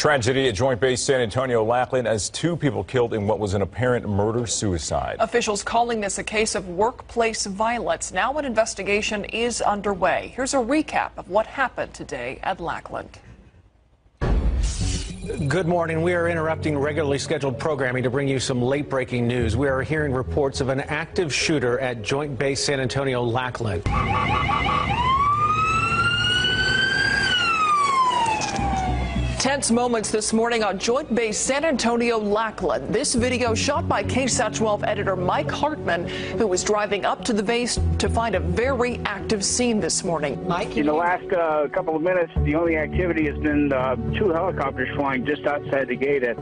Tragedy at Joint Base San Antonio, Lackland, as 2 people killed in what was an apparent murder-suicide. Officials calling this a case of workplace violence. Now an investigation is underway. Here's a recap of what happened today at Lackland. Good morning. We are interrupting regularly scheduled programming to bring you some late-breaking news. We are hearing reports of an active shooter at Joint Base San Antonio, Lackland. Tense moments this morning on Joint Base San Antonio, Lackland. This video shot by KSAT 12 editor Mike Hartman, who was driving up to the base to find a very active scene this morning. Mike? In the last couple of minutes, the only activity has been 2 helicopters flying just outside the gate at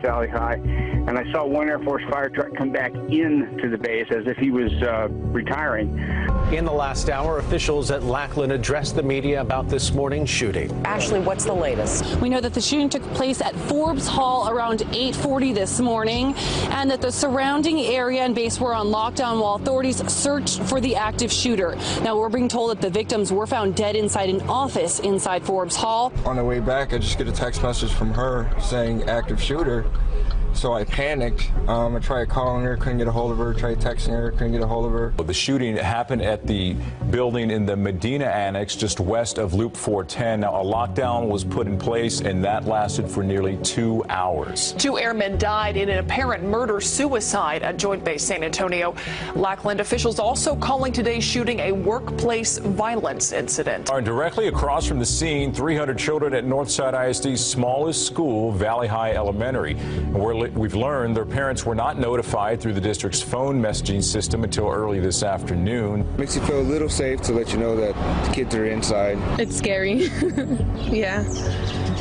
Valley High. And I saw one Air Force fire truck come back into the base as if he was retiring. In the last hour, officials at Lackland addressed the media about this morning's shooting. Ashley, what's the latest? We know that the shooting took place at Forbes Hall around 8:40 this morning, and that the surrounding area and base were on lockdown while authorities searched for the active shooter. Now, we're being told that the victims were found dead inside an office inside Forbes Hall. On the way back, I just get a text message from her saying active shooter. So I panicked. I tried calling her, couldn't get a hold of her. Tried texting her, couldn't get a hold of her. The shooting happened at the building in the Medina Annex, just west of Loop 410. Now, a lockdown was put in place, and that lasted for nearly 2 hours. 2 airmen died in an apparent murder-suicide at Joint Base San Antonio. Lackland officials also calling today's shooting a workplace violence incident. Directly across from the scene, 300 children at Northside ISD's smallest school, Valley High Elementary. We've learned their parents were not notified through the district's phone messaging system until early this afternoon. Makes you feel a little safe to let you know that the kids are inside. It's scary. Yeah,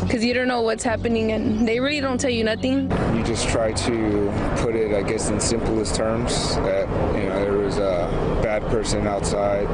because you don't know what's happening and they really don't tell you nothing. You just try to put it, I guess, in simplest terms that, there was a bad person outside.